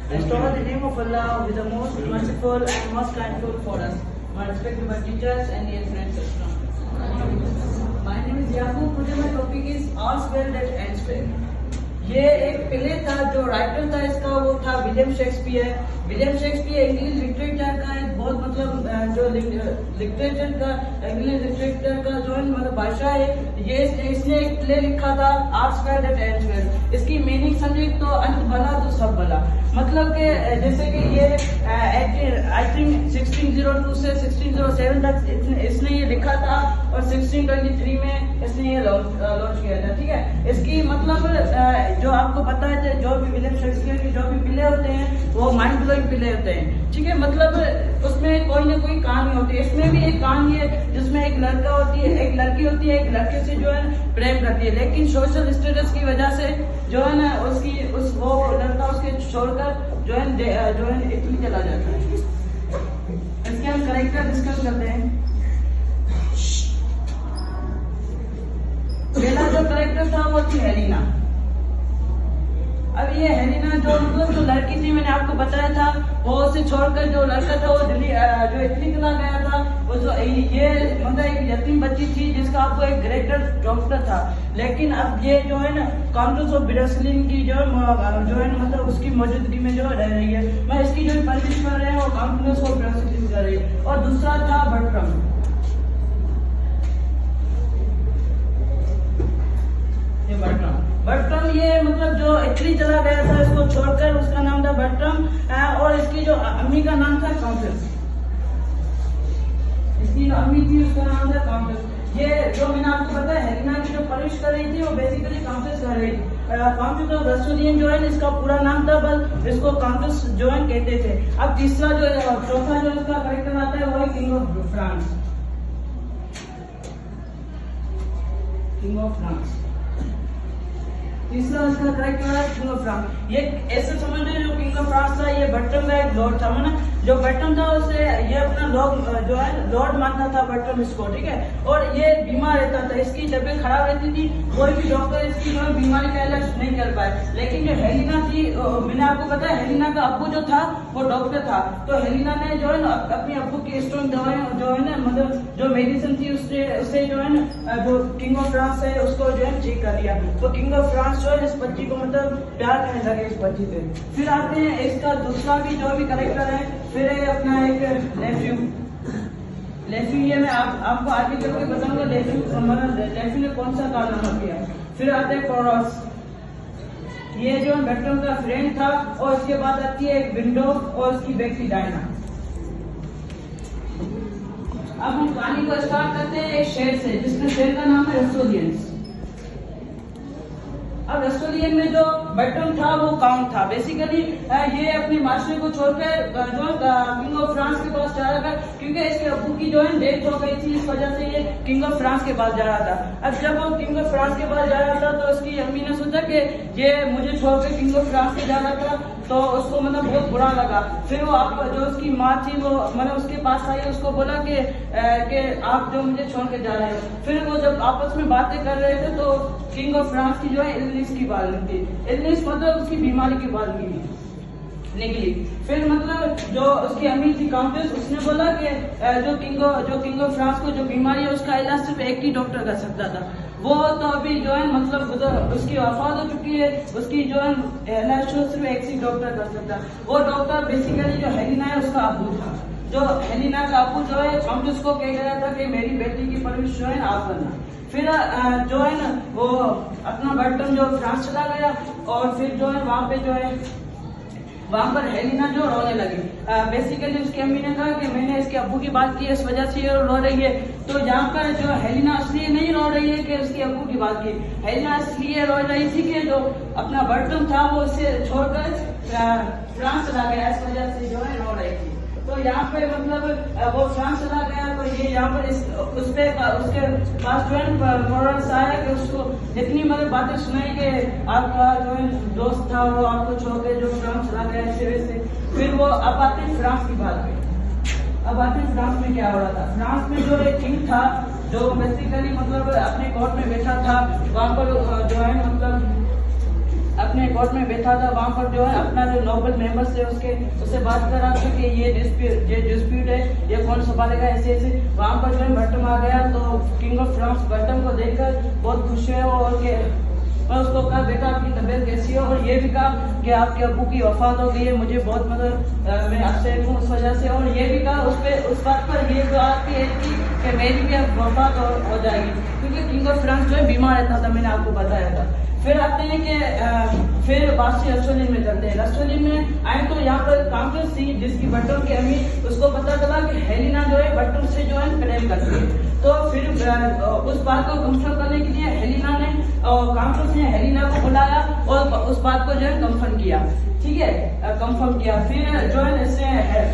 Restore the name of Allah with the most merciful and most kindful for us. My respected teachers and dear friends. My name is Yaqub. Today my topic is All's Well That Ends Well. ये एक play था, जो writer था इसका वो था William Shakespeare. William Shakespeare English literature का एक बहुत मतलब जो लिटरेचर का इंग्लिश लिटरेचर का जो मतलब भाषा है, ये इसने एक प्ले लिखा था आल्स वेल दैट एंड्स वेल। इसकी मीनिंग समझे तो अंत भला तो सब भला, मतलब कि जैसे कि ये आई थिंक 1602 से 1607 तक इसने ये लिखा था और 1623 में इसने ये लॉन्च किया था। ठीक है, इसकी मतलब जो आपको पता है जो भी विलियम शेक्सपियर की जो भी प्ले होते हैं वो माइंड ब्लोइंग प्ले होते हैं। ठीक है, मतलब उसमें कोई ना कोई कहानी होती है। इसमें भी एक कहानी है जिसमें एक लड़का होती है, एक लड़की होती है, एक लड़के से जो है प्रेम करती है, लेकिन सोशल स्टेटस की वजह से जो है ना वो लड़का उसके छोड़कर जो है इटली चला जाता है। इसके हम कैरेक्टर डिस्कस करते हैं। पहला जो कैरेक्टर था वो थी हेलिना। अब ये हेलिना जो लड़की थी, मैंने आपको बताया था, वो उसे छोड़कर जो लड़का था वो दिल्ली जो इटली चला गया था। वो जो ये मतलब एक यतीम बच्ची थी जिसका आपको एक ग्रेटर डॉक्टर था, लेकिन अब ये जो है ना काउंटेस ऑफ ब्रसलिन की जो है मतलब उसकी मौजूदगी में जो रह रही है। मैं इसकी जो परवरिश कर रहे हैं वो काउंटेस ऑफ ब्रसलिन कर रही है। और दूसरा था बर्ट्रम। ये बर्ट्रम ये मतलब जो इटली चला गया था इसको छोड़कर, उसका नाम था बर्ट्रम और इसकी जो अम्मी का नाम था काउंटेस। इसकी अम्मी थी उसका नाम था काउंटेस। ये जो मैंने आपको बताया हेलिना की जो परवरिश कर रही थी वो बेसिकली काउंटेस कर रही थी। काउंटेस ऑफ रस्टोलियन जो है इसका पूरा नाम था, बस इसको काउंटेस जो है कहते थे। अब तीसरा जो चौथा जो इसका कैरेक्टर आता है वो है king of France. King of France तीसरा उसका कैरेक्टर है किंग ऑफ फ्रांस। ये ऐसे समझ रहे जो किंग ऑफ फ्रांस था ये बर्ट्रम का एक लॉर्ड था, मतलब जो बर्ट्रम था उसे ये अपना लॉर्ड मानता था बर्ट्रम इसको। ठीक है, और ये बीमार रहता था, इसकी तबीयत खराब रहती थी, कोई भी डॉक्टर इसकी जो बीमारी का इलाज नहीं कर पाए। लेकिन जो हेलिना थी, मैंने आपको बताया हेलिना का अब्बू जो था वो डॉक्टर था, तो हेलिना ने जो है ना अपने अब्बू की स्ट्रॉन्ग दवाएं जो है ना मतलब जो मेडिसिन थी उससे जो है ना जो किंग ऑफ फ्रांस है उसको जो है ठीक कर दिया। तो किंग ऑफ फ्रांस जो है इस बच्ची को मतलब प्यार करने लगे इस बच्ची से। फिर आते हैं इसका दूसरा भी जो भी कैरेक्टर है, फिर है अपना एक लेफ्यू। ये मैं आपको आगे चल के बताऊंगा लेफ्यू ने कौन सा कारनामा किया। फिर आते हैं कोरस, ये जो बर्ट्रम का फ्रेंड था, और इसके बाद आती है एक विंडो और उसकी बेटी डायना। अब हम कहानी को स्टार्ट करते हैं एक शेर से, जिसमें शेर का नाम है रस्टोलियंस। अब रस्टोलियन में जो बर्ट्रम था वो काउंट था। बेसिकली ये अपने मास्टर को छोड़कर जो किंग ऑफ फ्रांस के पास जा रहा था, क्योंकि इसके अब्बू की जो है डेथ हो गई थी, इस वजह से ये किंग ऑफ फ्रांस के पास जा रहा था। अब जब वो किंग ऑफ फ्रांस के पास जा रहा था तो उसकी अम्मी ने सोचा कि ये मुझे छोड़कर किंग ऑफ फ्रांस के जा रहा था, तो उसको मतलब बहुत बुरा लगा। फिर वो आप जो उसकी माँ थी वो मतलब उसके पास आई, उसको बोला कि आप जो मुझे छोड़ के जा रहे हो। फिर वो जब आपस में बातें कर रहे थे तो किंग ऑफ फ्रांस की जो है इलनेस की बात निकली। इलनेस मतलब उसकी बीमारी की बात निकली। फिर मतलब जो उसकी अम्मी थी काउंटेस, उसने बोला कि जो किंग ऑफ फ्रांस को जो बीमारी है उसका इलाज सिर्फ एक ही डॉक्टर कर सकता था। वो तो अभी जो है मतलब उसकी वफात हो चुकी है, उसकी जो है इलाज सिर्फ एक ही डॉक्टर कर सकता। वो डॉक्टर बेसिकली जो हेलिना है उसका अब्बू था। जो हेलिना का अब्बू जो है काउंटेस को कह गया था कि मेरी बेटी की परवरिश जो है आप करना। फिर जो है ना वो अपना बर्ट्रम जो फ्रांस चला गया, और फिर जो है वहाँ पर हेलिना जो रोने लगी। बेसिकली उसकी अम्मी ने कहा कि मैंने इसके अब्बू की बात की, इस वजह से ये रो रही है। तो यहाँ पर जो हेलिना इसलिए नहीं रो रही है कि उसके अब्बू की बात की, हेलिना इसलिए रो रही थी कि जो अपना बर्ट्रम था वो उसे छोड़कर फ्रांस चला गया, इस वजह से जो है रो रही थी। तो यहाँ पे मतलब वो फ्रांस चला गया, तो ये यहाँ पर उसके पास जो है मोरल्स आया कि उसको इतनी मतलब बातें सुनाई कि आपका जो है दोस्त था वो आपको छोड़ के जो फ्रांस चला गया इस वजह से। फिर वो अब आते हैं फ्रांस की बात पे। अब आते हैं फ्रांस में क्या हो रहा था। फ्रांस में जो एक किंग था जो बेसिकली मतलब अपने कोर्ट में बैठा था, वहाँ पर जो है मतलब अपने कोर्ट में बैठा था, वहाँ पर जो है अपना जो नोबल मेंबर्स थे उससे बात कर रहा था कि ये डिस्प्यूट है, ये कौन संभालेगा, ऐसे वहाँ पर जो है बटम आ गया। तो किंग ऑफ फ्रांस बटम को देखकर बहुत खुश है और मैं उसको कहा बेटा आपकी तबीयत कैसी है, और ये भी कहा कि आपके अब्बू की वफात हो गई है, मुझे बहुत मतलब मैं अपसेट हूँ उस वजह से, और ये भी कहा उस बात पर ये दुआ की है कि मेरी भी अब वफात हो जाएगी, क्योंकि किंग ऑफ फ्रांस जो है बीमार रहता था, मैंने आपको बताया था। फिर आते हैं कि फिर बासी रसोलिन में चलते हैं। रसोलिन में आए तो यहाँ पर काउंटर थी जिसकी बटम की अमीर, उसको पता चला कि हेलिना जो है बटम से जो है क्लेम करती है। तो फिर उस बात को कंफर्म करने के लिए हेलिना ने काउंटर ने हेलिना को बुलाया और उस बात को जो है कंफर्म किया, ठीक है, कंफर्म किया। फिर जो है इससे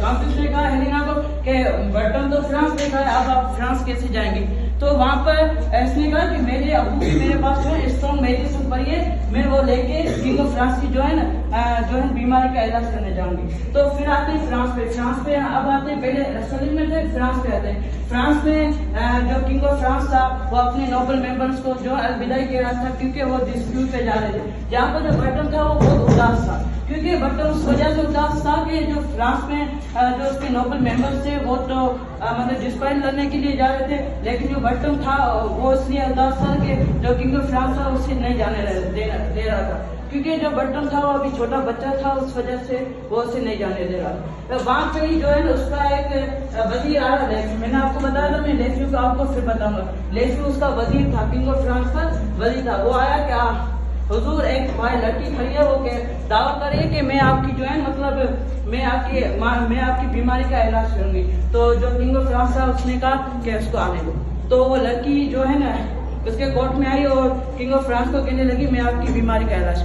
काउंटर ने कहा हेलिना को कि बटम तो फ्रांस देखा है, अब आप फ्रांस कैसे जाएंगे। तो वहाँ पर इसने कहा कि मेरे अब्बू की मेरे पास जो है स्ट्रॉन्ग मेडिसिन पड़ी है, मैं वो लेके किंग ऑफ फ्रांस की जो है बीमारी का इलाज करने जाऊंगी। तो फिर आते हैं फ्रांस पे अब आते हैं, पहले रसोलिन में थे, फ्रांस पे आते हैं। फ्रांस में जो किंग ऑफ फ्रांस था वो अपने नोबल मेंबर्स को जो अलविदाई कह रहा था, क्योंकि वो डिस्प्यूट पे जा रहे थे। जहाँ पर जो बटन था वो बहुत उदास था, क्योंकि बटन उस वजह से उदास था कि जो फ्रांस में जो उसके नोबल मेंबर्स थे वो तो मतलब डिस्पाइट लड़ने के लिए जा रहे थे, लेकिन जो बटन था वो इसलिए उदास था कि जो किंग ऑफ फ्रांस था उससे नहीं जाने दे रहा था, क्योंकि जो बटन था वो अभी छोटा बच्चा था, उस वजह से वो उसे नहीं जाने दे रहा था। तो वहाँ पे ही जो है उसका एक वजीर आ रहा है, मैंने आपको बताया था, मैं लेफ्यू को आपको फिर बताऊंगा। लेफ्यू उसका वजीर था, किंग ऑफ फ्रांस का वजीर था। वो आया क्या हुजूर एक भाई लड़की खड़ी है, वो दावा करे कि मैं आपकी जो है मतलब मैं आपकी बीमारी का इलाज करूंगी। तो जो किंग ऑफ फ्रांस था उसने कहा कि उसको आने दो। तो वो लड़की जो है ना उसके कोर्ट में आई और किंग ऑफ फ्रांस को कहने लगी मैं आपकी बीमारी का इलाज